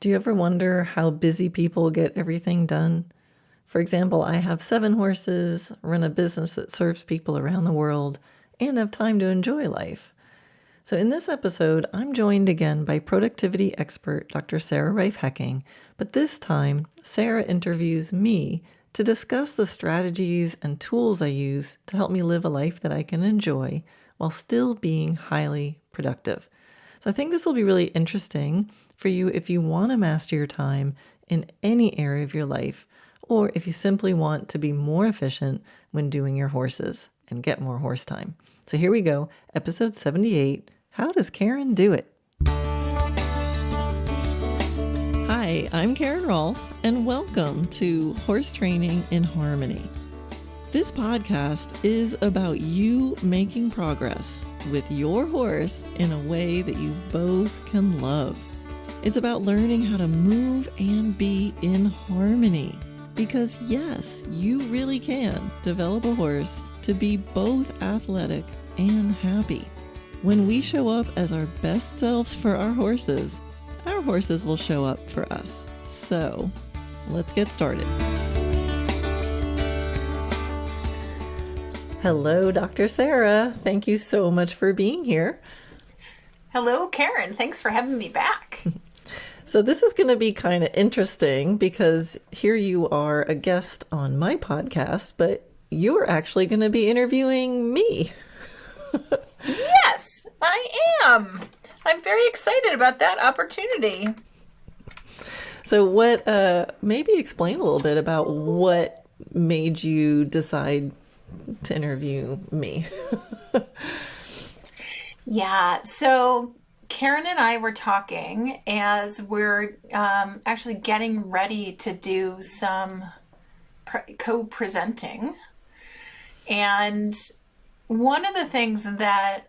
Do you ever wonder how busy people get everything done? For example, I have 7 horses, run a business that serves people around the world, and have time to enjoy life. So in this episode, I'm joined again by productivity expert Dr. Sarah Reiff-Hekking, but this time, Sarah interviews me to discuss the strategies and tools I use to help me live a life that I can enjoy while still being highly productive. So I think this will be really interesting for you if you want to master your time in any area of your life, or if you simply want to be more efficient when doing your horses and get more horse time. So here we go, episode 78, How Does Karen Do It? Hi, I'm Karen Rolfe, and welcome to Horse Training in Harmony. This podcast is about you making progress with your horse in a way that you both can love. It's about learning how to move and be in harmony. Because yes, you really can develop a horse to be both athletic and happy. When we show up as our best selves for our horses will show up for us. So let's get started. Hello, Dr. Sarah. Thank you so much for being here. Hello, Karen. Thanks for having me back. So this is going to be kind of interesting because here you are a guest on my podcast, but you're actually going to be interviewing me. Yes, I am. I'm very excited about that opportunity. So maybe explain a little bit about what made you decide to interview me. Yeah, so Karen and I were talking as we're actually getting ready to do some co-presenting. And one of the things that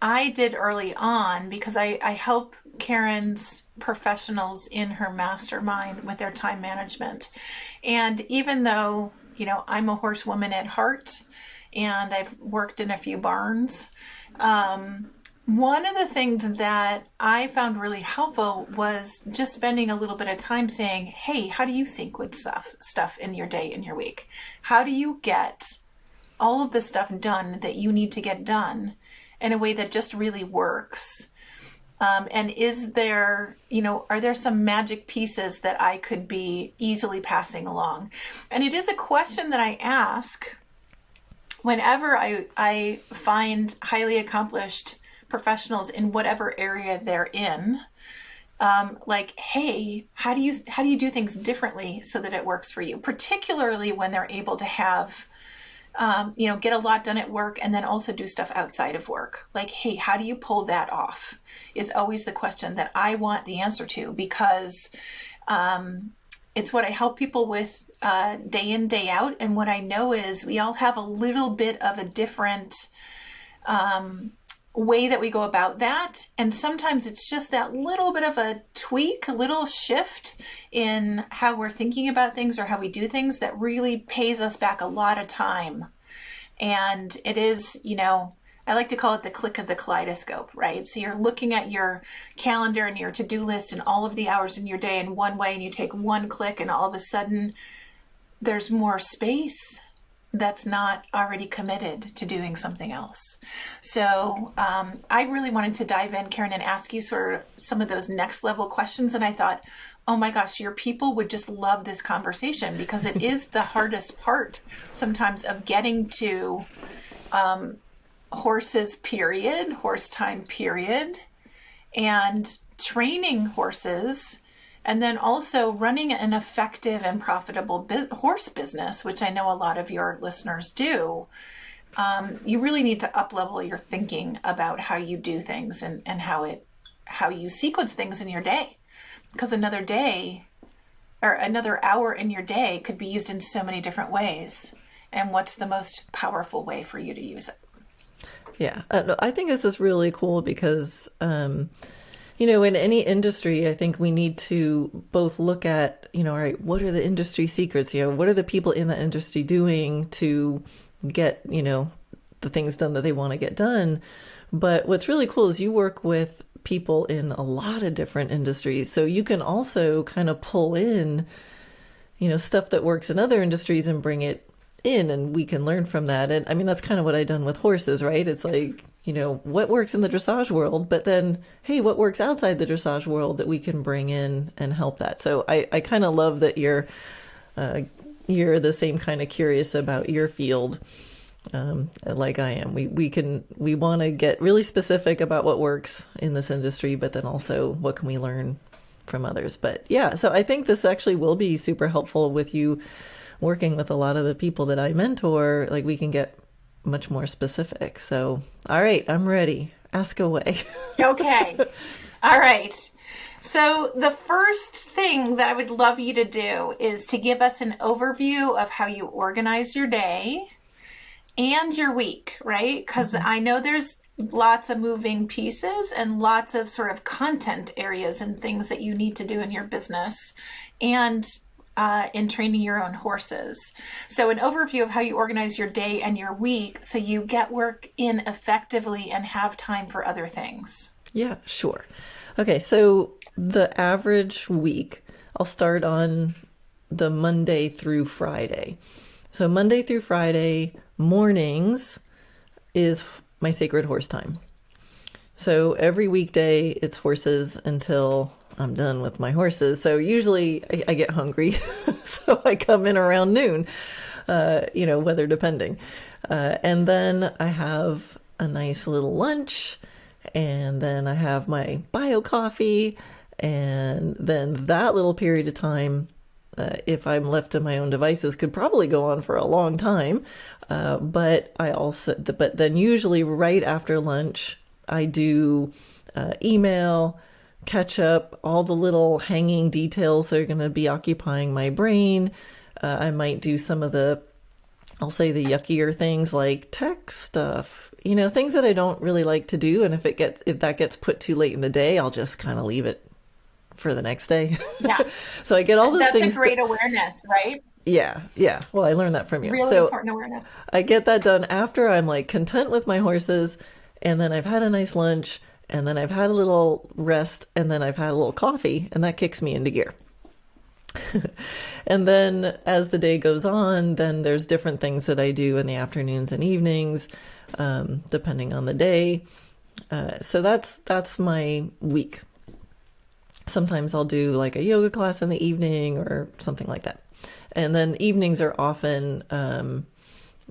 I did early on, because I help Karen's professionals in her mastermind with their time management. And even though, I'm a horsewoman at heart and I've worked in a few barns, one of the things that I found really helpful was just spending a little bit of time saying, hey, how do you sequence stuff in your day, in your week? How do you get all of the stuff done that you need to get done in a way that just really works? And is there, are there some magic pieces that I could be easily passing along? And it is a question that I ask whenever I find highly accomplished professionals in whatever area they're in. Like, hey, how do you do things differently so that it works for you? Particularly when they're able to have get a lot done at work and then also do stuff outside of work. Like, hey, how do you pull that off? Is always the question that I want the answer to, because it's what I help people with day in, day out. And what I know is we all have a little bit of a different way that we go about that. And sometimes it's just that little bit of a tweak, a little shift in how we're thinking about things or how we do things that really pays us back a lot of time. And it is, I like to call it the click of the kaleidoscope, right? So you're looking at your calendar and your to-do list and all of the hours in your day in one way, and you take one click and all of a sudden there's more space that's not already committed to doing something else. So I really wanted to dive in, Karen, and ask you sort of some of those next level questions. And I thought, oh my gosh, your people would just love this conversation, because it is the hardest part sometimes of getting to horses, period, horse time, period, and training horses. And then also running an effective and profitable horse business, which I know a lot of your listeners do. You really need to up-level your thinking about how you do things and how you sequence things in your day. Because another day or another hour in your day could be used in so many different ways. And what's the most powerful way for you to use it? Yeah, I think this is really cool because in any industry, I think we need to both look at, all right, what are the industry secrets? What are the people in the industry doing to get, the things done that they want to get done? But what's really cool is you work with people in a lot of different industries. So you can also kind of pull in, stuff that works in other industries and bring it in, and we can learn from that. And I mean, that's kind of what I've done with horses, right? It's like, what works in the dressage world, but then, hey, what works outside the dressage world that we can bring in and help that. So I kind of love that you're the same kind of curious about your field, like I am. We want to get really specific about what works in this industry, but then also what can we learn from others. But yeah, so I think this actually will be super helpful with you working with a lot of the people that I mentor. Like, we can get much more specific. So, all right, I'm ready. Ask away. Okay. All right. So the first thing that I would love you to do is to give us an overview of how you organize your day and your week, right? Because I know there's lots of moving pieces and lots of sort of content areas and things that you need to do in your business and in training your own horses. So an overview of how you organize your day and your week so you get work in effectively and have time for other things. Yeah, sure. Okay, so the average week, I'll start on the Monday through Friday. So Monday through Friday mornings is my sacred horse time. So every weekday it's horses until I'm done with my horses. So usually I get hungry, so I come in around noon, weather depending. And then I have a nice little lunch, and then I have my bio coffee, and then that little period of time, if I'm left to my own devices, could probably go on for a long time. But then usually right after lunch, I do email, catch up, all the little hanging details that are going to be occupying my brain. I might do some of I'll say the yuckier things like tech stuff, things that I don't really like to do. And if that gets put too late in the day, I'll just kind of leave it for the next day. Yeah. So I get all those things. That's a great awareness, right? Yeah. Yeah. Well, I learned that from you. Really important awareness. I get that done after I'm like content with my horses, and then I've had a nice lunch, and then I've had a little rest, and then I've had a little coffee, and that kicks me into gear. And then as the day goes on, then there's different things that I do in the afternoons and evenings, depending on the day. So that's my week. Sometimes I'll do like a yoga class in the evening or something like that. And then evenings are often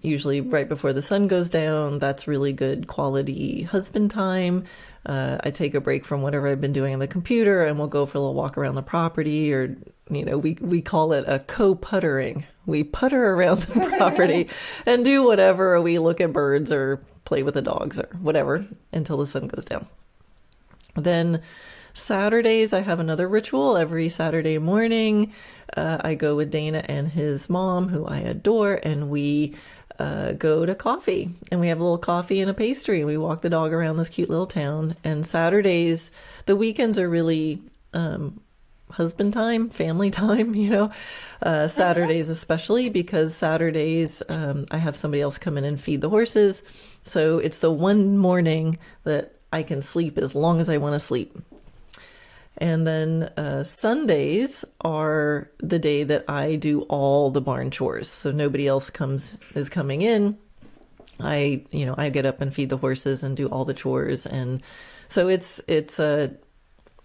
usually right before the sun goes down. That's really good quality husband time. I take a break from whatever I've been doing on the computer, and we'll go for a little walk around the property, or, we call it a co-puttering. We putter around the property and do whatever. We look at birds or play with the dogs or whatever until the sun goes down. Then Saturdays, I have another ritual. Every Saturday morning, I go with Dana and his mom, who I adore, and we go to coffee, and we have a little coffee and a pastry, and we walk the dog around this cute little town. And Saturdays, the weekends are really husband time, family time, Saturdays especially, because Saturdays I have somebody else come in and feed the horses. So it's the one morning that I can sleep as long as I want to sleep. And then Sundays are the day that I do all the barn chores. So nobody else is coming in. I get up and feed the horses and do all the chores. And so it's a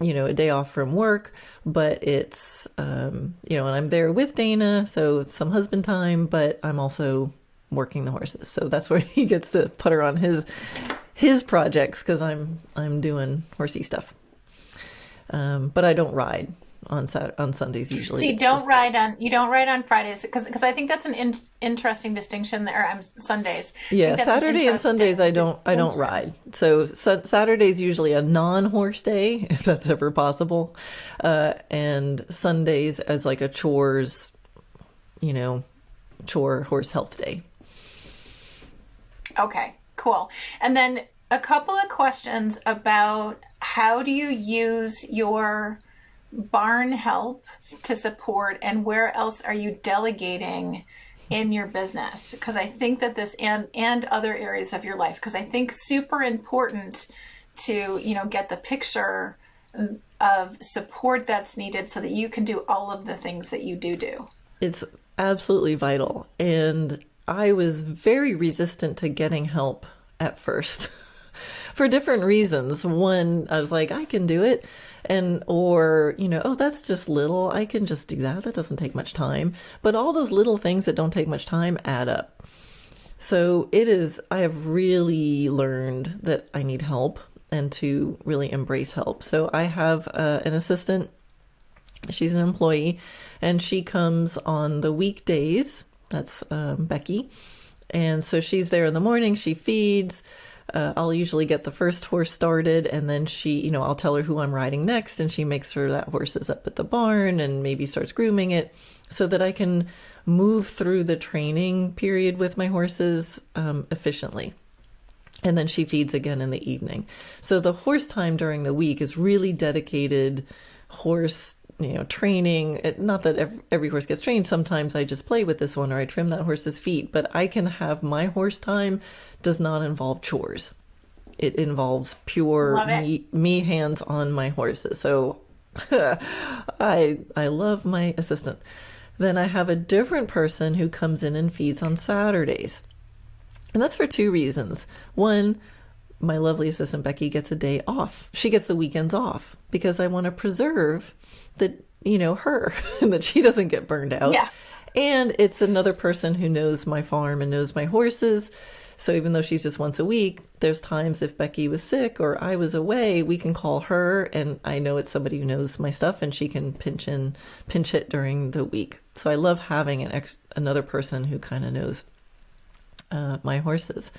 day off from work, but it's, and I'm there with Dana. So it's some husband time, but I'm also working the horses. So that's where he gets to putter on his projects, because I'm doing horsey stuff. But I don't ride on Sundays usually. So you don't ride on Fridays, because I think that's an interesting distinction there. Sundays. Yeah, Saturday and Sundays I don't ride. So Saturday's usually a non-horse day, if that's ever possible, and Sundays as like a chores, chore horse health day. Okay, cool. And then a couple of questions about how do you use your barn help to support, and where else are you delegating in your business? Because I think that this and other areas of your life, because I think super important to, get the picture of support that's needed so that you can do all of the things that you do. It's absolutely vital. And I was very resistant to getting help at first for different reasons. One, I was like, I can do it. Or, oh, that's just little. I can just do that. That doesn't take much time. But all those little things that don't take much time add up. So I have really learned that I need help and to really embrace help. So I have an assistant. She's an employee, and she comes on the weekdays. That's Becky. And so she's there in the morning. She feeds. I'll usually get the first horse started, and then I'll tell her who I'm riding next, and she makes sure that horse is up at the barn and maybe starts grooming it so that I can move through the training period with my horses efficiently. And then she feeds again in the evening. So the horse time during the week is really dedicated horse training. Not that every horse gets trained. Sometimes I just play with this one or I trim that horse's feet, but I can have my horse time does not involve chores. It involves pure me hands on my horses. So I love my assistant. Then I have a different person who comes in and feeds on Saturdays. And that's for two reasons. One, my lovely assistant Becky gets a day off. She gets the weekends off because I want to preserve that, her, and that she doesn't get burned out. Yeah. And it's another person who knows my farm and knows my horses. So even though she's just once a week, there's times if Becky was sick or I was away, we can call her, and I know it's somebody who knows my stuff, and she can pinch hit during the week. So I love having another person who kind of knows my horses.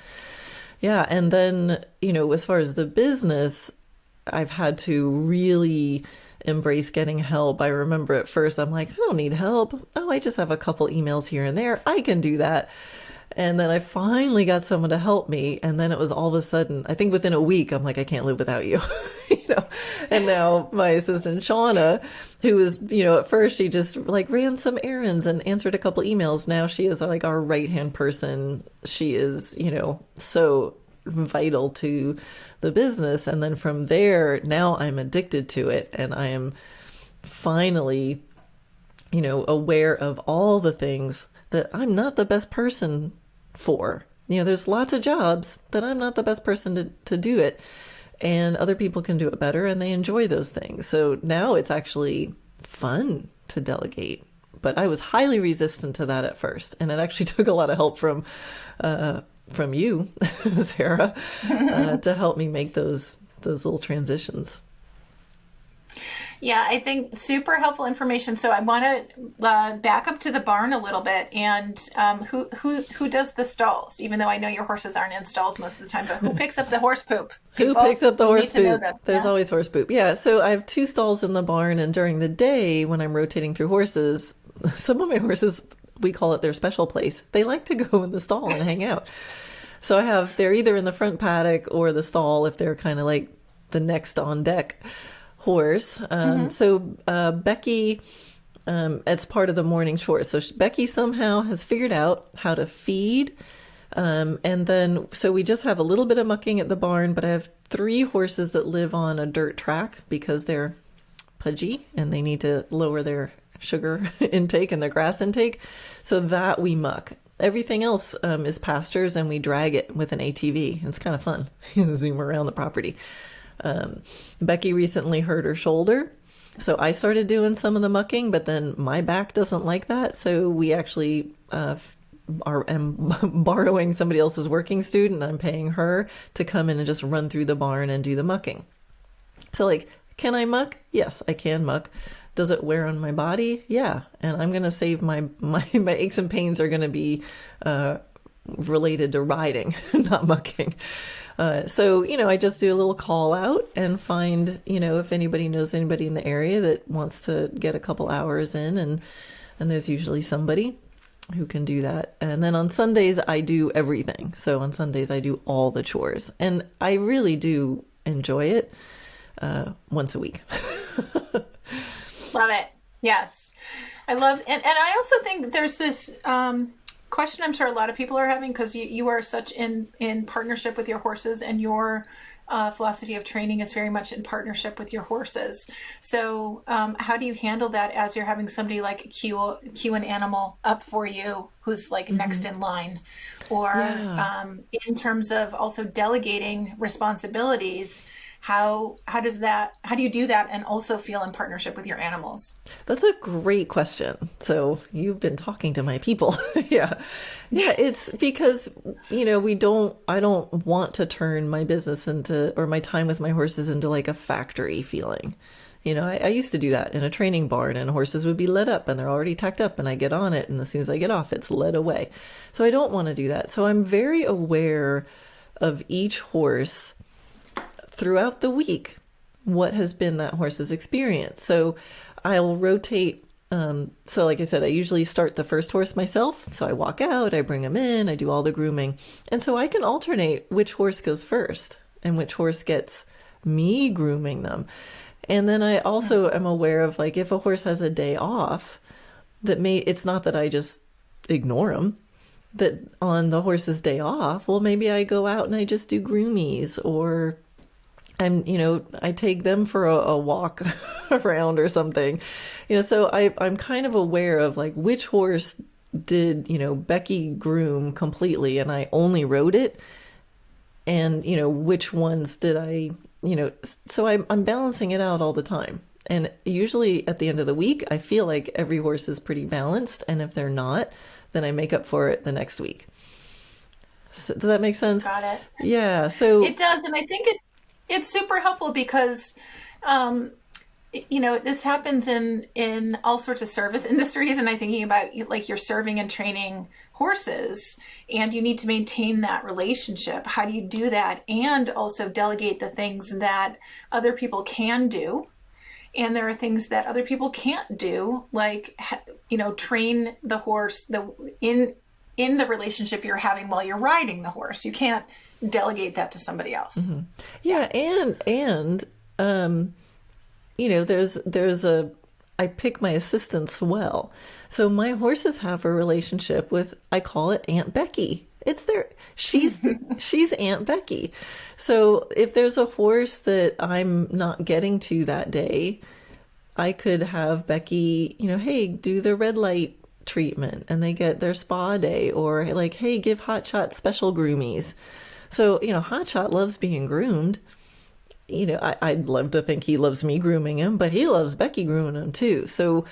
Yeah. And then, as far as the business, I've had to really embrace getting help. I remember at first I'm like, I don't need help. Oh, I just have a couple emails here and there. I can do that. And then I finally got someone to help me. And then it was all of a sudden, I think within a week, I'm like, I can't live without you. And now my assistant Shauna, who was, at first she just ran some errands and answered a couple emails. Now she is our right-hand person. She is, so vital to the business. And then from there, now I'm addicted to it. And I am finally, aware of all the things that I'm not the best person for. There's lots of jobs that I'm not the best person to do it. And other people can do it better and they enjoy those things. So now it's actually fun to delegate. But I was highly resistant to that at first. And it actually took a lot of help from you, Sarah, to help me make those little transitions. Yeah, I think super helpful information. So I want to back up to the barn a little bit. And who does the stalls? Even though I know your horses aren't in stalls most of the time, but who picks up the horse poop? Who picks up the horse poop? There's Yeah. always horse poop. Yeah. So I have 2 stalls in the barn, and during the day when I'm rotating through horses, some of my horses, we call it their special place. They like to go in the stall and hang out. So they're either in the front paddock or the stall if they're kind of like the next on deck horse. So Becky, as part of the morning chores. So Becky somehow has figured out how to feed. And then, so we just have a little bit of mucking at the barn, but I have 3 horses that live on a dirt track because they're pudgy and they need to lower their sugar intake and their grass intake. So that we muck. Everything else is pastures, and we drag it with an ATV. It's kind of fun. Zoom around the property. Becky recently hurt her shoulder, so I started doing some of the mucking, but then my back doesn't like that. So we actually am borrowing somebody else's working student. I'm paying her to come in and just run through the barn and do the mucking. So can I muck? Yes, I can muck. Does it wear on my body? Yeah. And I'm going to save my aches and pains are going to be related to riding, not mucking. So, I just do a little call out and find, if anybody knows anybody in the area that wants to get a couple hours in, and there's usually somebody who can do that. And then on Sundays, I do everything. So on Sundays, I do all the chores, and I really do enjoy it once a week. Love it. Yes. I love, and I also think there's this question I'm sure a lot of people are having, because you are such in partnership with your horses, and your philosophy of training is very much in partnership with your horses. So how do you handle that as you're having somebody like cue an animal up for you who's like next in line? Or in terms of also delegating responsibilities, how do you do that and also feel in partnership with your animals? That's a great question. So you've been talking to my people. Yeah. It's because, I don't want to turn my business into, or my time with my horses into like a factory feeling. I used to do that in a training barn, and horses would be led up and they're already tacked up, and I get on it, and as soon as I get off, it's led away. So I don't want to do that. So I'm very aware of each horse throughout the week, what has been that horse's experience. So I'll rotate. So like I said, I usually start the first horse myself. So I walk out, I bring him in, I do all the grooming. And so I can alternate which horse goes first and which horse gets me grooming them. And then I also am aware of, like, if a horse has a day off, it's not that I just ignore him. That on the horse's day off, well, maybe I go out and I just do groomies, or I take them for a walk around or something, so I'm kind of aware of like which horse did, Becky groom completely and I only rode it, and, which ones did I, so I'm balancing it out all the time. And usually at the end of the week, I feel like every horse is pretty balanced. And if they're not, then I make up for it the next week. So, does that make sense? Got it. Yeah. So it does. And I think it's super helpful because, this happens in all sorts of service industries. And I'm thinking about, like, you're serving and training horses and you need to maintain that relationship. How do you do that and also delegate the things that other people can do? And there are things that other people can't do, like, train the horse in the relationship you're having while you're riding the horse. You can't delegate that to somebody else. Mm-hmm. Yeah. And I pick my assistants well. So my horses have a relationship with, I call it Aunt Becky. She's Aunt Becky. So if there's a horse that I'm not getting to that day, I could have Becky, hey, do the red light treatment, and they get their spa day, or like, hey, give Hotshot special groomies. So, Hotshot loves being groomed. I'd love to think he loves me grooming him, but he loves Becky grooming him too. So,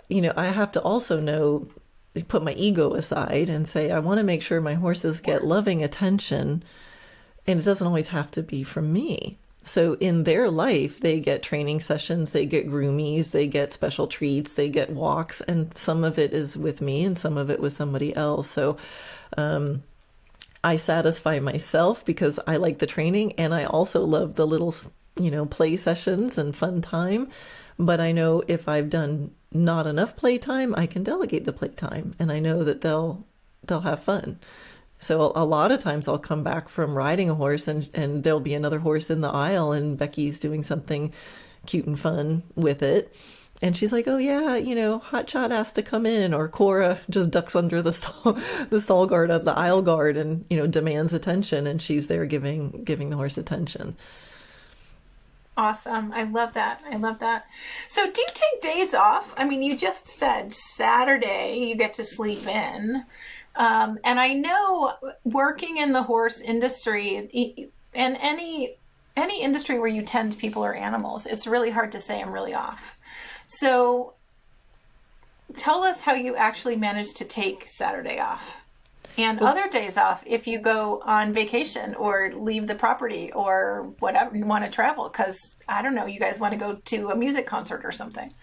I have to also put my ego aside and say, I want to make sure my horses get loving attention, and it doesn't always have to be from me. So in their life, they get training sessions, they get groomies, they get special treats, they get walks, and some of it is with me and some of it with somebody else. So, I satisfy myself because I like the training, and I also love the little, play sessions and fun time. But I know if I've done not enough playtime, I can delegate the playtime, and I know that they'll have fun. So a lot of times I'll come back from riding a horse and there'll be another horse in the aisle and Becky's doing something cute and fun with it. And she's like, oh yeah, Hotshot has to come in, or Cora just ducks under the stall guard of the aisle guard and, demands attention, and she's there giving the horse attention. Awesome. I love that. So do you take days off? I mean, you just said Saturday you get to sleep in. And I know working in the horse industry and any industry where you tend people or animals, it's really hard to say I'm really off. So tell us how you actually manage to take Saturday off and other days off if you go on vacation or leave the property or whatever, you want to travel, because I don't know, you guys want to go to a music concert or something.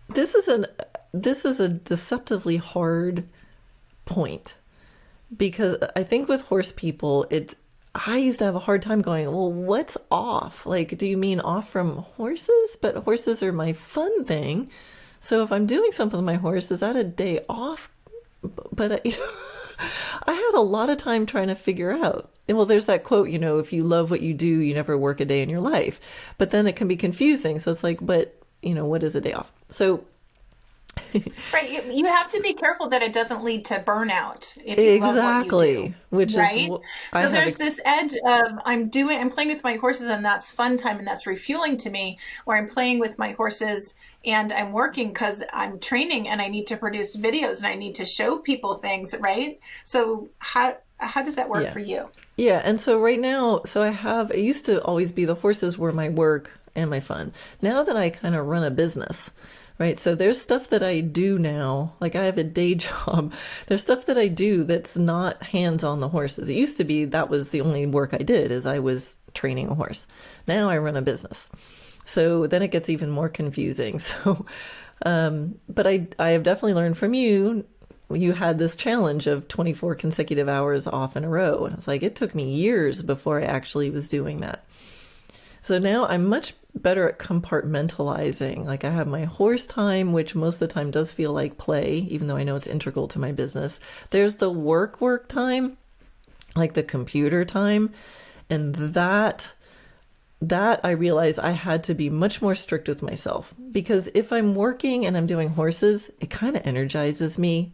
This is a deceptively hard point, because I think with horse people, I used to have a hard time going, well, what's off? Like, do you mean off from horses? But horses are my fun thing. So if I'm doing something with my horse, is that a day off? But I had a lot of time trying to figure out. Well, there's that quote, if you love what you do, you never work a day in your life. But then it can be confusing. So it's like, but, what is a day off? So Right. You have to be careful that it doesn't lead to burnout if you love what you do. Exactly, which is Right. I So have there's this edge of I'm playing with my horses and that's fun time and that's refueling to me, or I'm playing with my horses and I'm working because I'm training and I need to produce videos and I need to show people things. Right. So how does that work yeah. for you? Yeah, and so right now, it used to always be the horses were my work and my fun. Now that I kind of run a business, right? So there's stuff that I do now, like I have a day job. There's stuff that I do that's not hands on the horses. It used to be that was the only work I did is I was training a horse. Now I run a business. So then it gets even more confusing. So, but I have definitely learned from you. You had this challenge of 24 consecutive hours off in a row. And it's like, it took me years before I actually was doing that. So now I'm much better at compartmentalizing. Like I have my horse time, which most of the time does feel like play, even though I know it's integral to my business. There's the work time, like the computer time. And that I realized I had to be much more strict with myself, because if I'm working and I'm doing horses, it kind of energizes me.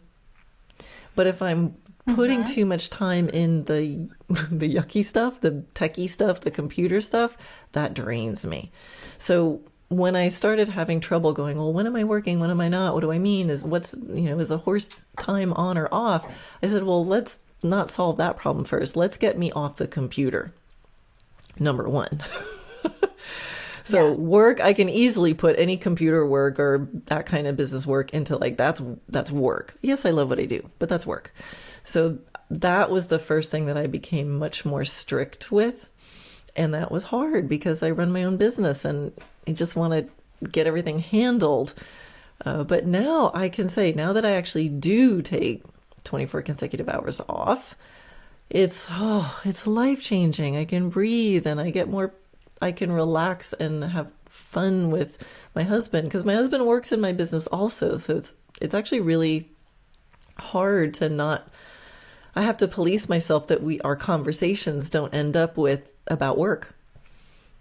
But if I'm putting too much time in the yucky stuff, the techie stuff, the computer stuff, that drains me. So when I started having trouble going, well, when am I working? When am I not? What do I mean? Is a horse time on or off? I said, well, let's not solve that problem first. Let's get me off the computer. Number one. So Yes. work, I can easily put any computer work or that kind of business work into like, that's work. Yes, I love what I do, but that's work. So that was the first thing that I became much more strict with. And that was hard because I run my own business and I just want to get everything handled. But now I can say, now that I actually do take 24 consecutive hours off, it's life-changing. I can breathe and I can relax and have fun with my husband, because my husband works in my business also. So it's actually really hard to not, I have to police myself that our conversations don't end up with about work,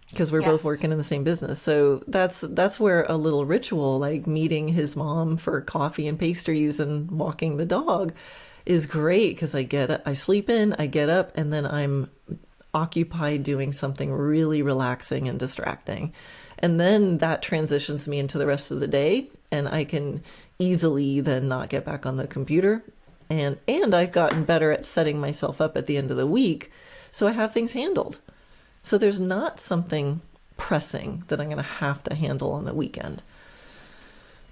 because we're both Yes. working in the same business. So that's where a little ritual like meeting his mom for coffee and pastries and walking the dog is great, because I sleep in, I get up, and then I'm occupied doing something really relaxing and distracting. And then that transitions me into the rest of the day, and I can easily then not get back on the computer. And I've gotten better at setting myself up at the end of the week, so I have things handled. So there's not something pressing that I'm going to have to handle on the weekend.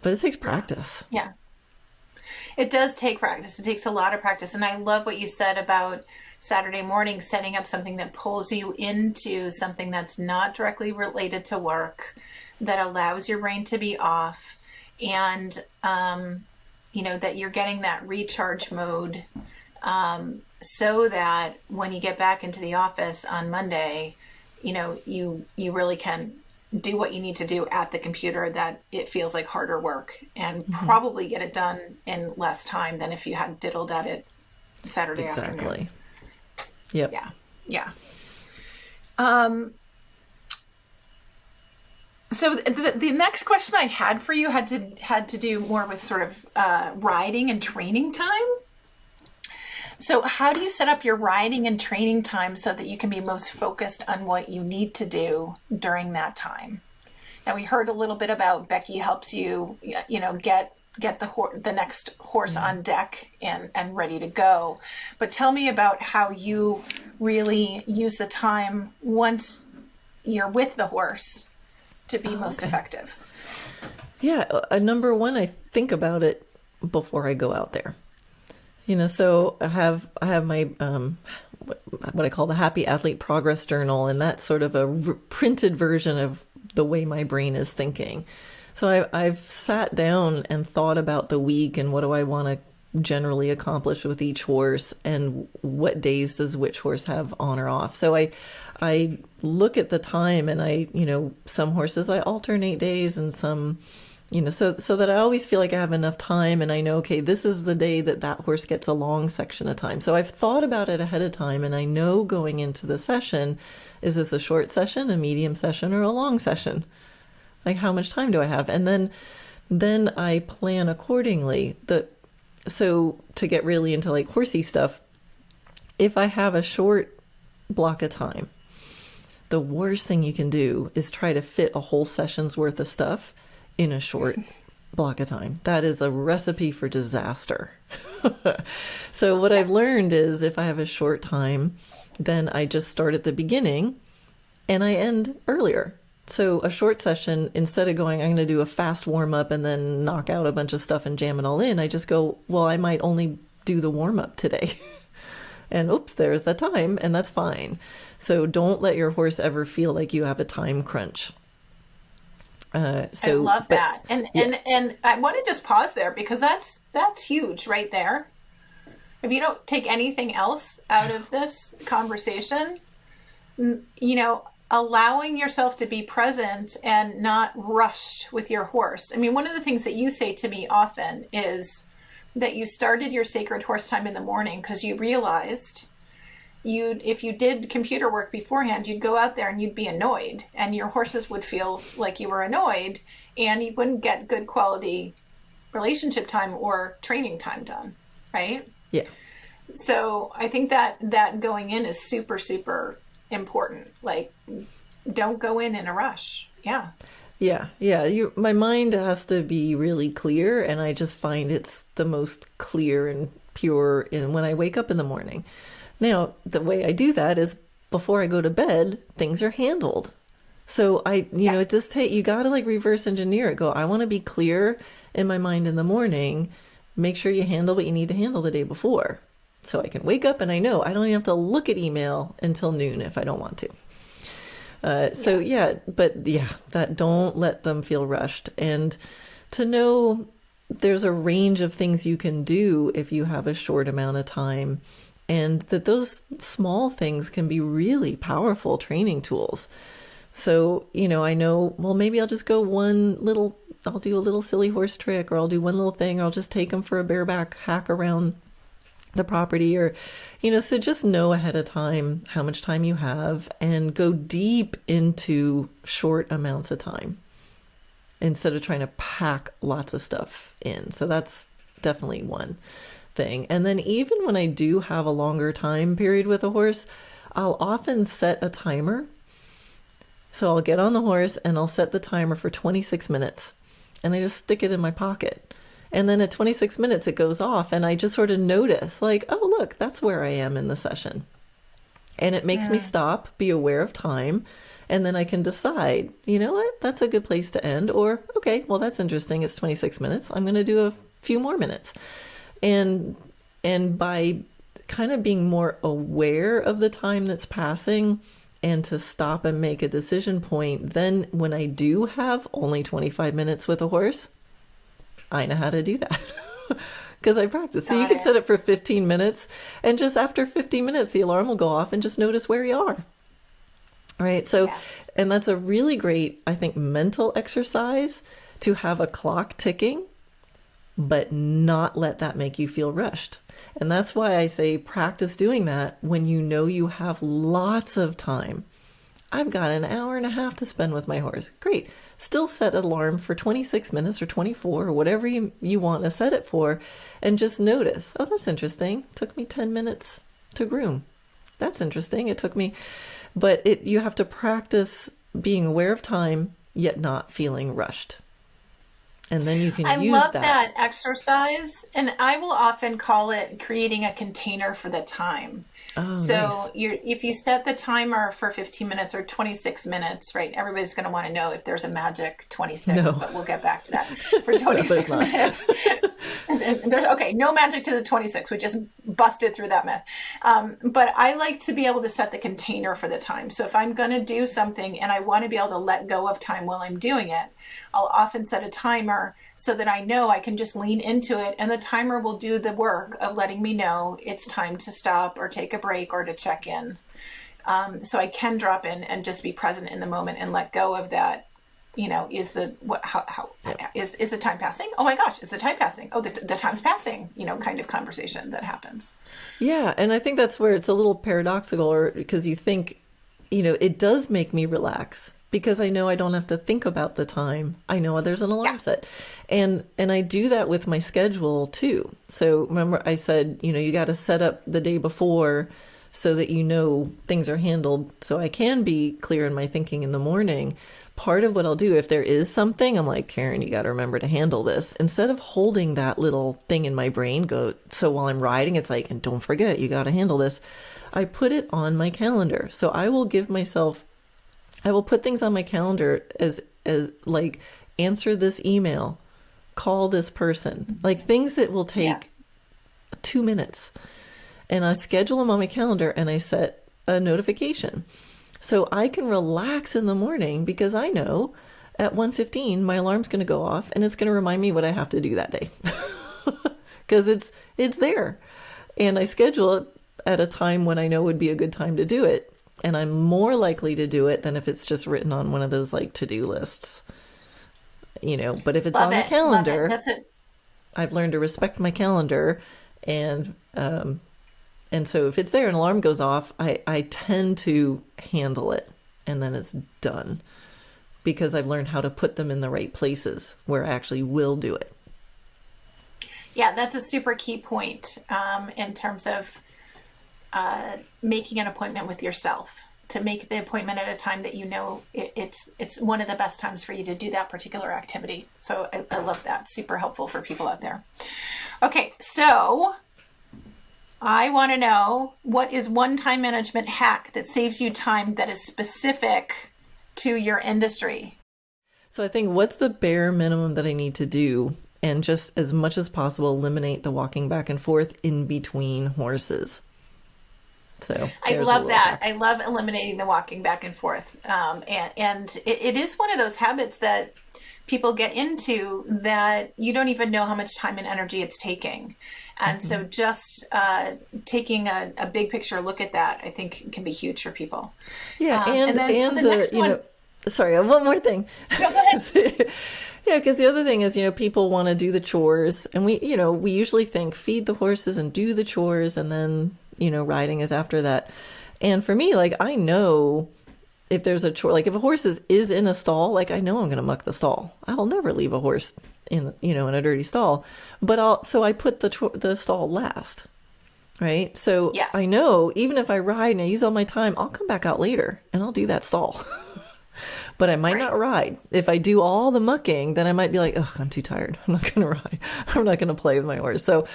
But it takes practice. Yeah. It does take practice. It takes a lot of practice. And I love what you said about Saturday morning setting up something that pulls you into something that's not directly related to work, that allows your brain to be off, and that you're getting that recharge mode, so that when you get back into the office on Monday, you really can do what you need to do at the computer, that it feels like harder work, and probably get it done in less time than if you had diddled at it Saturday afternoon. Exactly. Yep. Yeah. So the next question I had for you had to do more with sort of riding and training time. So how do you set up your riding and training time so that you can be most focused on what you need to do during that time? Now, we heard a little bit about Becky helps you, get the next horse on deck and ready to go. But tell me about how you really use the time once you're with the horse to be most effective. Yeah. Number one, I think about it before I go out there. So I have my what I call the Happy Athlete Progress Journal, and that's sort of a printed version of the way my brain is thinking. So I've sat down and thought about the week and what do I want to generally accomplish with each horse, and what days does which horse have on or off. So I look at the time, and some horses I alternate days, and some. So that I always feel like I have enough time, and I know, okay, this is the day that horse gets a long section of time. So I've thought about it ahead of time, and I know going into the session, is this a short session, a medium session, or a long session? Like, how much time do I have? And then then I plan accordingly. So to get really into like horsey stuff, if I have a short block of time, the worst thing you can do is try to fit a whole session's worth of stuff in a short block of time. That is a recipe for disaster. So what I've learned is if I have a short time, then I just start at the beginning and I end earlier. So a short session, instead of going, I'm going to do a fast warm up and then knock out a bunch of stuff and jam it all in, I just go, well, I might only do the warm up today. And oops, there's the time, and that's fine. So don't let your horse ever feel like you have a time crunch. I love that. And I want to just pause there because that's huge right there. If you don't take anything else out of this conversation, allowing yourself to be present and not rushed with your horse. I mean, one of the things that you say to me often is that you started your sacred horse time in the morning because you realized if you did computer work beforehand, you'd go out there and you'd be annoyed and your horses would feel like you were annoyed and you wouldn't get good quality relationship time or training time done, right? Yeah. So I think that going in is super, super important. Like, don't go in a rush. Yeah. Yeah. My mind has to be really clear, and I just find it's the most clear and pure when I wake up in the morning. Now, the way I do that is before I go to bed, things are handled. So at this you got to like reverse engineer it. Go, I want to be clear in my mind in the morning. Make sure you handle what you need to handle the day before. So I can wake up and I know I don't even have to look at email until noon if I don't want to. That don't let them feel rushed. And to know there's a range of things you can do if you have a short amount of time, and that those small things can be really powerful training tools. So, I know, well, maybe I'll just go I'll do a little silly horse trick, or I'll do one little thing, or I'll just take them for a bareback hack around the property, or so just know ahead of time how much time you have and go deep into short amounts of time instead of trying to pack lots of stuff in. So that's definitely one thing. And then even when I do have a longer time period with a horse, I'll often set a timer. So I'll get on the horse and I'll set the timer for 26 minutes and I just stick it in my pocket. And then at 26 minutes, it goes off and I just sort of notice like, oh, look, that's where I am in the session. And it makes me stop, be aware of time. And then I can decide, you know what, that's a good place to end. Or, okay, well, that's interesting. It's 26 minutes. I'm going to do a few more minutes. And by kind of being more aware of the time that's passing and to stop and make a decision point, then when I do have only 25 minutes with a horse, I know how to do that because I practice. So you can set it for 15 minutes and just after 15 minutes, the alarm will go off and just notice where you are. Right. So, and that's a really great, I think, mental exercise to have a clock ticking, but not let that make you feel rushed. And that's why I say practice doing that when you know you have lots of time. I've got an hour and a half to spend with my horse. Great. Still set an alarm for 26 minutes or 24 or whatever you want to set it for. And just notice, oh, that's interesting. Took me 10 minutes to groom. That's interesting. It took me, but you have to practice being aware of time, yet not feeling rushed. And then you can use that. I love that exercise. And I will often call it creating a container for the time. Oh, so nice. If you set the timer for 15 minutes or 26 minutes, right, everybody's going to want to know if there's a magic 26, but we'll get back to that for 26 minutes. No magic to the 26. We just busted through that myth. But I like to be able to set the container for the time. So if I'm going to do something and I want to be able to let go of time while I'm doing it, I'll often set a timer so that I know I can just lean into it and the timer will do the work of letting me know it's time to stop or take a break or to check in. So I can drop in and just be present in the moment and let go of that. Is the time passing? Oh my gosh, is the time passing? Oh, the time's passing, kind of conversation that happens. Yeah. And I think that's where it's a little paradoxical, or because you think, it does make me relax because I know I don't have to think about the time. I know there's an alarm Yeah. set. And I do that with my schedule too. So remember I said, you got to set up the day before so that things are handled so I can be clear in my thinking in the morning. Part of what I'll do if there is something, I'm like, Karen, you got to remember to handle this. Instead of holding that little thing in my brain, so while I'm riding, it's like, and don't forget, you got to handle this. I put it on my calendar. So I will put things on my calendar as like, answer this email, call this person, like things that will take Yes. 2 minutes. And I schedule them on my calendar and I set a notification. So I can relax in the morning because I know at 1:15 my alarm's going to go off and it's going to remind me what I have to do that day. Because it's there. And I schedule it at a time when I know would be a good time to do it. And I'm more likely to do it than if it's just written on one of those like to-do lists. But if it's Love on the it. Love it. calendar, That's it. I've learned to respect my calendar, and so if it's there and an alarm goes off, I tend to handle it and then it's done because I've learned how to put them in the right places where I actually will do it. Yeah, that's a super key point in terms of making an appointment with yourself, to make the appointment at a time that it's one of the best times for you to do that particular activity. So I love that. Super helpful for people out there. Okay, so I want to know, what is one time management hack that saves you time that is specific to your industry? So I think, what's the bare minimum that I need to do? And just as much as possible, eliminate the walking back and forth in between horses. So I love that. I love eliminating the walking back and forth. And it is one of those habits that people get into that you don't even know how much time and energy it's taking. And so just taking a big picture look at that, I think, can be huge for people. Yeah. So the next one. Sorry, one more thing. No, go ahead. Yeah, because the other thing is, people want to do the chores, and we usually think feed the horses and do the chores, and then, riding is after that. And for me, like, I know if there's a chore, like if a horse is in a stall, like I know I'm going to muck the stall. I'll never leave a horse in a dirty stall, so I put the stall last, right? So Yes. I know even if I ride and I use all my time, I'll come back out later and I'll do that stall. But I might not ride. If I do all the mucking, then I might be like, oh, I'm too tired. I'm not going to ride. I'm not going to play with my horse. So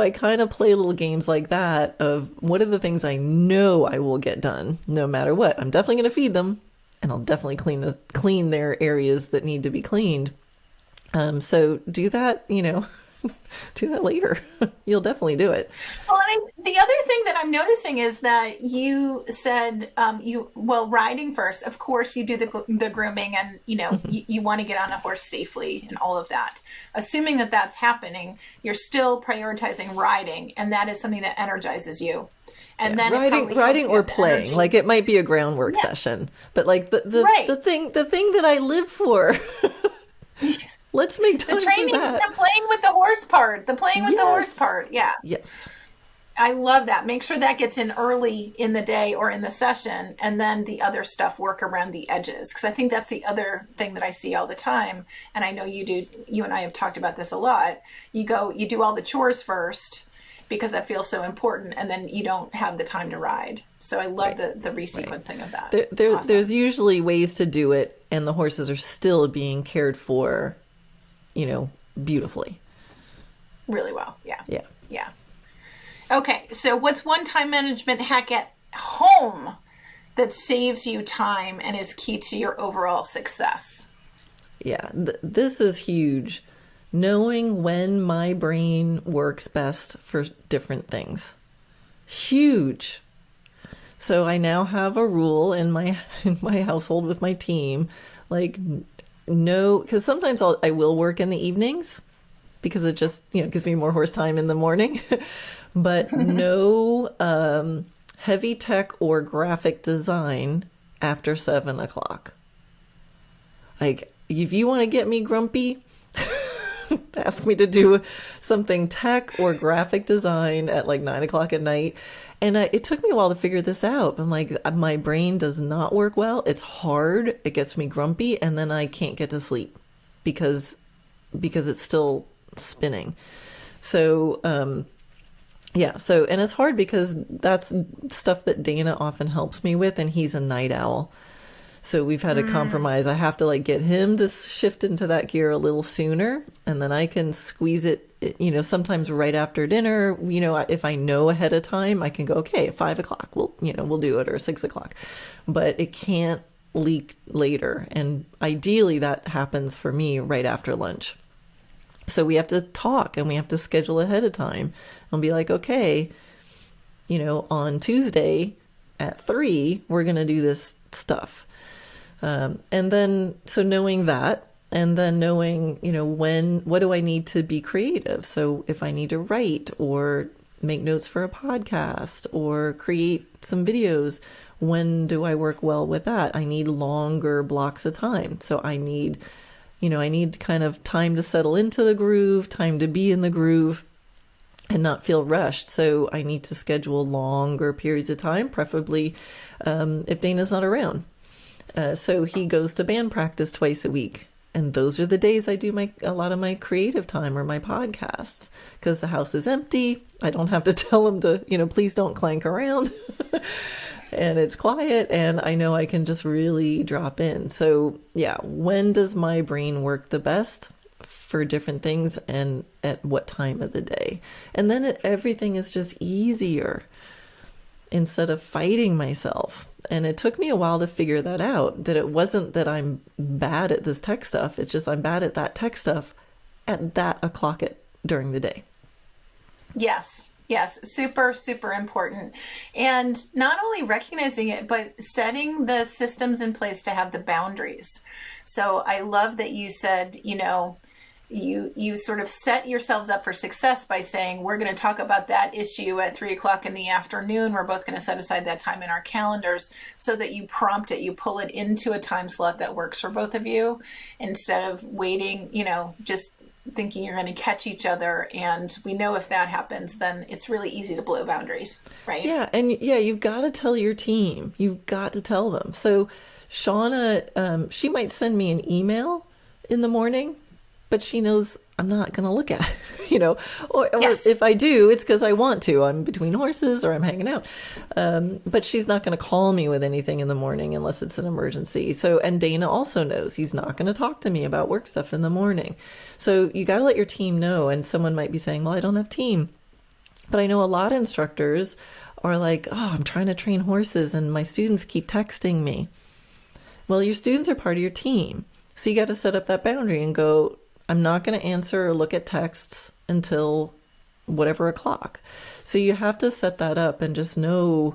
I kind of play little games like that of what are the things I know I will get done no matter what. I'm definitely going to feed them, and I'll definitely clean their areas that need to be cleaned. So do that, do that later. You'll definitely do it. Well, the other thing that I'm noticing is that you said, riding first, of course you do the grooming and, you want to get on a horse safely and all of that. Assuming that that's happening, you're still prioritizing riding, and that is something that energizes you. And then riding or playing, energy. like it might be a groundwork session, but like the thing that I live for. Let's make time the training, for that. the playing with the horse part, the horse part. Yeah. Yes. I love that. Make sure that gets in early in the day or in the session, and then the other stuff work around the edges. Because I think that's the other thing that I see all the time. And I know you do, you and I have talked about this a lot. You do all the chores first because that feels so important, and then you don't have the time to ride. So I love the resequencing of that. Awesome. There's usually ways to do it, and the horses are still being cared for, beautifully. Really well. Yeah. Yeah. Yeah. Okay. So what's one time management hack at home that saves you time and is key to your overall success? Yeah. This is huge. Knowing when my brain works best for different things. Huge. So I now have a rule in my household with my team, like, no, because sometimes I will work in the evenings because it just, gives me more horse time in the morning, but no heavy tech or graphic design after 7:00. Like, if you want to get me grumpy, ask me to do something tech or graphic design at like 9 o'clock at night. And it took me a while to figure this out. I'm like, my brain does not work well. It's hard. It gets me grumpy. And then I can't get to sleep because it's still spinning. So, yeah. So, and it's hard because that's stuff that Dana often helps me with, and he's a night owl. So we've had a compromise. I have to like get him to shift into that gear a little sooner, and then I can squeeze it, sometimes right after dinner. If I know ahead of time, I can go, okay, at 5 o'clock, we'll do it, or 6 o'clock, but it can't leak later. And ideally that happens for me right after lunch. So we have to talk and we have to schedule ahead of time and be like, okay, on Tuesday at 3, we're going to do this stuff. And then, so knowing that, and then knowing, what do I need to be creative? So if I need to write or make notes for a podcast or create some videos, when do I work well with that? I need longer blocks of time. So I need kind of time to settle into the groove, time to be in the groove and not feel rushed. So I need to schedule longer periods of time, preferably if Dana's not around. So he goes to band practice twice a week. And those are the days I do a lot of my creative time or my podcasts, because the house is empty. I don't have to tell him to, please don't clank around. And it's quiet, and I know I can just really drop in. So yeah, when does my brain work the best for different things and at what time of the day? And then everything is just easier instead of fighting myself. And it took me a while to figure that out, that it wasn't that I'm bad at this tech stuff. It's just I'm bad at that tech stuff at that o'clock during the day. Yes. Yes. Super, super important. And not only recognizing it, but setting the systems in place to have the boundaries. So I love that you said, you sort of set yourselves up for success by saying, we're going to talk about that issue at 3 o'clock in the afternoon. We're both going to set aside that time in our calendars, so that you prompt it, you pull it into a time slot that works for both of you, instead of waiting, just thinking you're going to catch each other. And we know if that happens, then it's really easy to blow boundaries, right? Yeah. And yeah, you've got to tell your team. You've got to tell them. So Shauna, she might send me an email in the morning, but she knows I'm not going to look at it, or Yes. if I do, it's because I want to. I'm between horses or I'm hanging out. But she's not going to call me with anything in the morning unless it's an emergency. So, and Dana also knows he's not going to talk to me about work stuff in the morning. So you got to let your team know. And someone might be saying, well, I don't have team. But I know a lot of instructors are like, oh, I'm trying to train horses and my students keep texting me. Well, your students are part of your team. So you got to set up that boundary and go, I'm not going to answer or look at texts until whatever o'clock. So you have to set that up and just know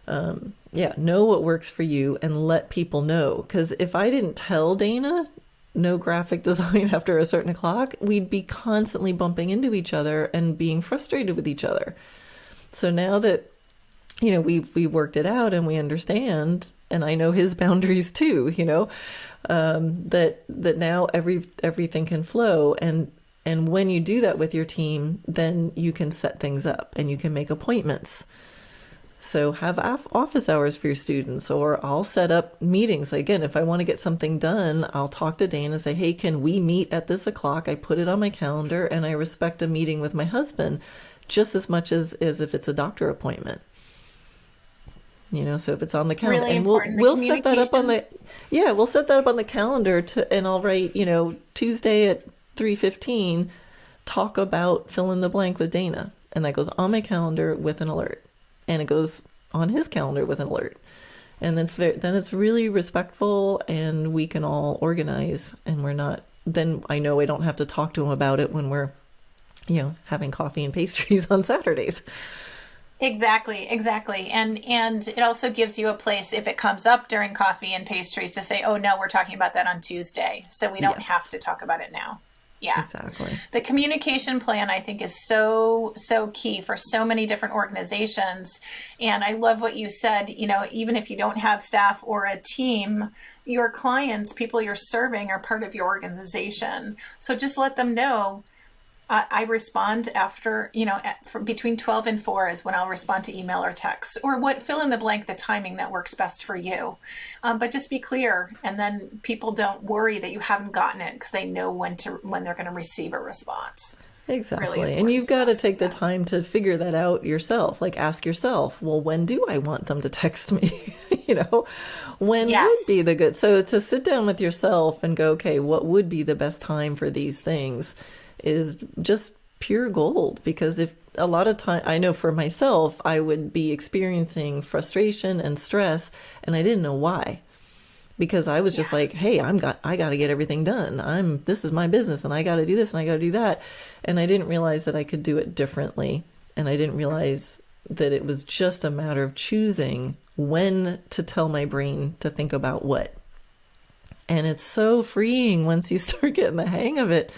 what works for you and let people know. Because if I didn't tell Dana no graphic design after a certain o'clock, we'd be constantly bumping into each other and being frustrated with each other. So now that, we worked it out and we understand, and I know his boundaries too, that now everything can flow. And when you do that with your team, then you can set things up and you can make appointments. So have office hours for your students, or I'll set up meetings. Again, if I want to get something done, I'll talk to Dana and say, hey, can we meet at this o'clock? I put it on my calendar, and I respect a meeting with my husband just as much as if it's a doctor appointment. So if it's on the calendar, Really and important, we'll set that up on we'll set that up on the calendar and I'll write, Tuesday at 3:15, talk about fill in the blank with Dana. And that goes on my calendar with an alert, and it goes on his calendar with an alert. And then it's really respectful, and we can all organize, and then I know I don't have to talk to him about it when we're, having coffee and pastries on Saturdays. Exactly. And it also gives you a place, if it comes up during coffee and pastries, to say, oh no, we're talking about that on Tuesday. So we don't have to talk about it now. Yeah, exactly. The communication plan, I think, is so, so key for so many different organizations. And I love what you said, even if you don't have staff or a team, your clients, people you're serving, are part of your organization. So just let them know. I respond after, between 12 and 4 is when I'll respond to email or text, or fill in the blank, the timing that works best for you. But just be clear. And then people don't worry that you haven't gotten it, because they know when they're going to receive a response. Exactly. Really, and you've got to take the time to figure that out yourself. Like, ask yourself, well, when do I want them to text me? When would be the good? So to sit down with yourself and go, okay, what would be the best time for these things is just pure gold. Because if a lot of time, I know for myself, I would be experiencing frustration and stress, and I didn't know why. Because I was just like, hey, I got to get everything done. This is my business, and I got to do this and I got to do that. And I didn't realize that I could do it differently. And I didn't realize that it was just a matter of choosing when to tell my brain to think about what. And it's so freeing once you start getting the hang of it,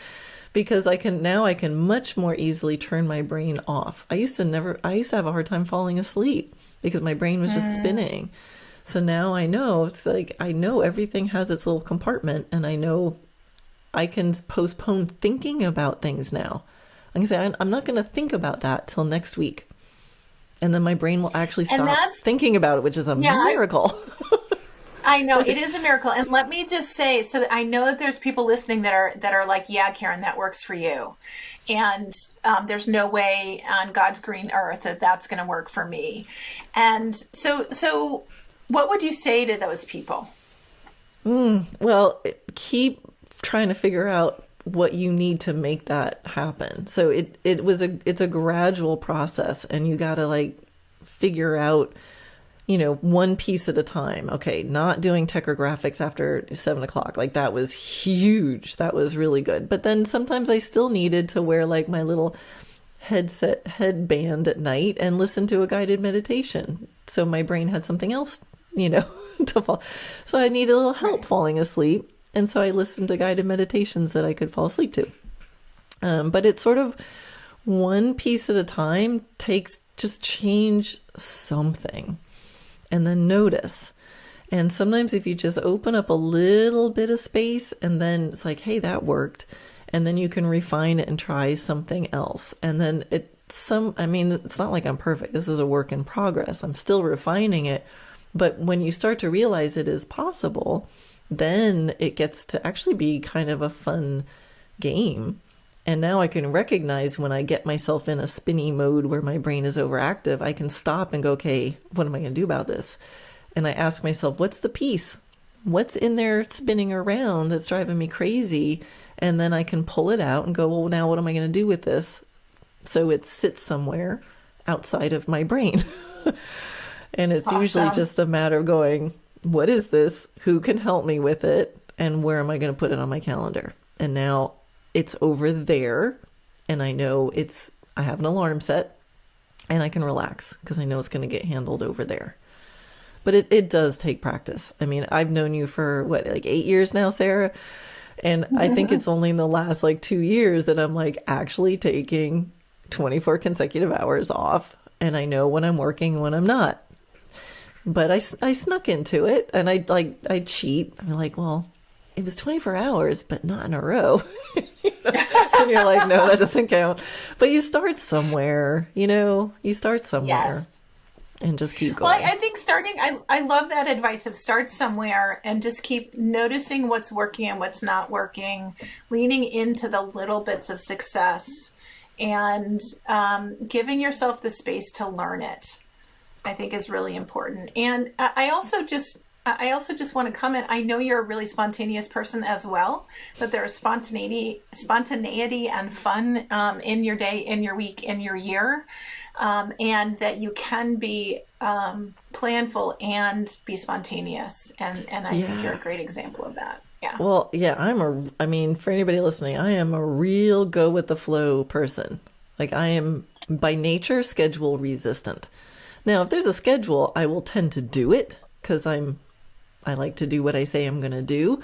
because I can much more easily turn my brain off. I used to have a hard time falling asleep because my brain was just spinning. So now I know, I know everything has its little compartment, and I know I can postpone thinking about things now. I can say, I'm not going to think about that till next week. And then my brain will actually stop thinking about it, which is a miracle. I know, it is a miracle. And let me just say, so that I know that there's people listening that are like, yeah, Karen, that works for you. And there's no way on God's green earth that that's going to work for me. And so what would you say to those people? Well, keep trying to figure out what you need to make that happen. So it's a gradual process, and you got to figure out, one piece at a time. Okay, not doing techographics after 7 o'clock. That was huge. That was really good. But then sometimes I still needed to wear my little headband at night and listen to a guided meditation. So my brain had something else, to fall. So I needed a little help falling asleep. And so I listened to guided meditations that I could fall asleep to. But it's sort of one piece at a time. Just change something and then notice. And sometimes if you just open up a little bit of space, and then it's like, hey, that worked. And then you can refine it and try something else. And then it's not like I'm perfect. This is a work in progress. I'm still refining it. But when you start to realize it is possible, then it gets to actually be kind of a fun game. And now I can recognize when I get myself in a spinny mode where my brain is overactive, I can stop and go, okay, what am I going to do about this? And I ask myself, what's the piece? What's in there spinning around that's driving me crazy? And then I can pull it out and go, well, now what am I going to do with this? So it sits somewhere outside of my brain. And it's usually just a matter of going, what is this? Who can help me with it? And where am I going to put it on my calendar? And now it's over there. And I know I have an alarm set, and I can relax because I know it's going to get handled over there. But it does take practice. I mean, I've known you for 8 years now, Sarah. And I think it's only in the last 2 years that I'm actually taking 24 consecutive hours off. And I know when I'm working and when I'm not. But I snuck into it, and I cheat. I'm well, it was 24 hours, but not in a row. And you're like, no, that doesn't count. But you start somewhere, you start somewhere. Yes. And just keep going. Well, I think I love that advice of start somewhere and just keep noticing what's working and what's not working, leaning into the little bits of success, and giving yourself the space to learn it, I think is really important. And I also just want to comment. I know you're a really spontaneous person as well, that there's spontaneity and fun in your day, in your week, in your year, and that you can be planful and be spontaneous. And I think you're a great example of that. Yeah. Well, yeah, for anybody listening, I am a real go with the flow person. I am by nature schedule resistant. Now, if there's a schedule, I will tend to do it because I like to do what I say I'm going to do.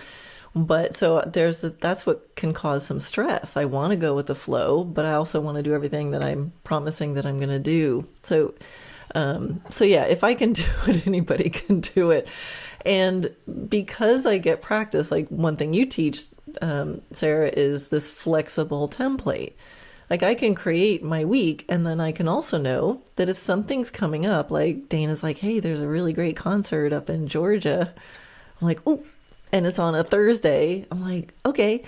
But so that's what can cause some stress. I want to go with the flow, but I also want to do everything that I'm promising that I'm going to do. So yeah, if I can do it, anybody can do it. And because I get practice, like one thing you teach, Sarah, is this flexible template. Like I can create my week, and then I can also know that if something's coming up, like Dana's like, hey, there's a really great concert up in Georgia. I'm like, oh, and it's on a Thursday. I'm like, okay.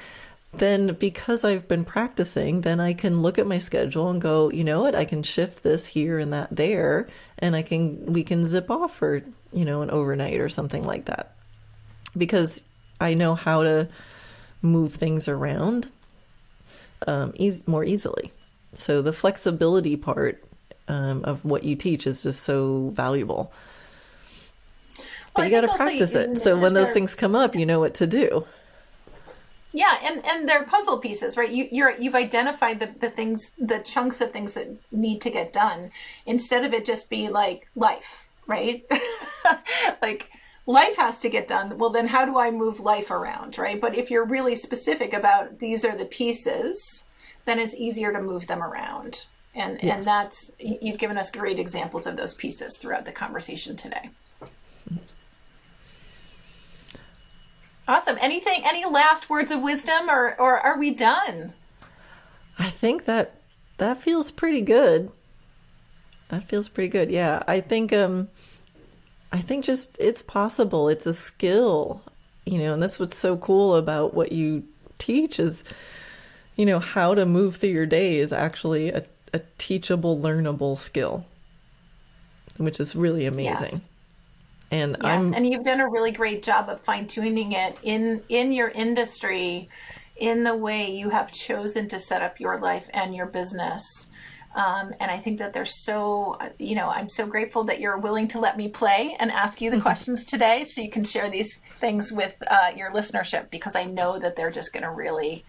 Then because I've been practicing, then I can look at my schedule and go, you know what, I can shift this here and that there, and we can zip off for, an overnight or something like that. Because I know how to move things around more easily. So the flexibility part of what you teach is just so valuable. But you got to practice it. So when those things come up, you know what to do. Yeah, and they're puzzle pieces, right? You've identified the things, the chunks of things that need to get done, instead of it just be like life, right? Like life has to get done. Well, then how do I move life around, right? But if you're really specific about these are the pieces, then it's easier to move them around. And you've given us great examples of those pieces throughout the conversation today. Awesome. Any last words of wisdom, or are we done? I think that feels pretty good. That feels pretty good. Yeah. I think just it's possible. It's a skill, and that's what's so cool about what you teach is, how to move through your day is actually a teachable, learnable skill, which is really amazing. Yes. And and you've done a really great job of fine-tuning it in your industry, in the way you have chosen to set up your life and your business. And I think that there's I'm so grateful that you're willing to let me play and ask you the questions today, so you can share these things with your listenership, because I know that they're just going to really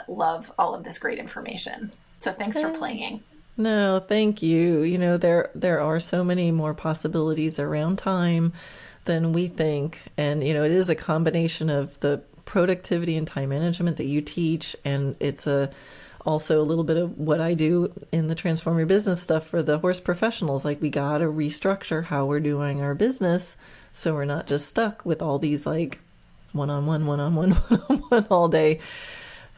love all of this great information. So thanks for playing. No, thank you. There are so many more possibilities around time than we think. And, it is a combination of the productivity and time management that you teach. And it's also a little bit of what I do in the Transform Your Business stuff for the horse professionals. Like we got to restructure how we're doing our business, so we're not just stuck with all these like one-on-one all day.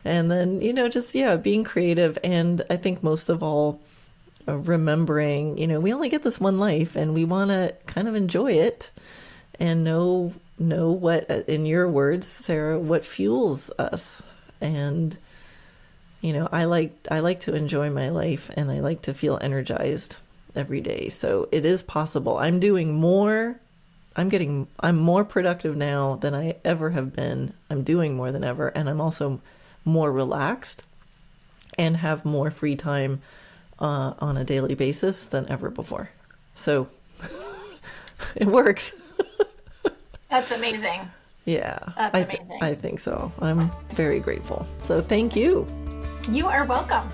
And then, being creative. And I think most of all, remembering, we only get this one life, and we want to kind of enjoy it and know what, in your words, Sarah, what fuels us. And, I like to enjoy my life, and I like to feel energized every day. So it is possible. I'm doing more. I'm more productive now than I ever have been. I'm doing more than ever. And I'm also more relaxed and have more free time on a daily basis than ever before. So it works. That's amazing. Yeah. That's amazing. I think so. I'm very grateful. So thank you. You are welcome.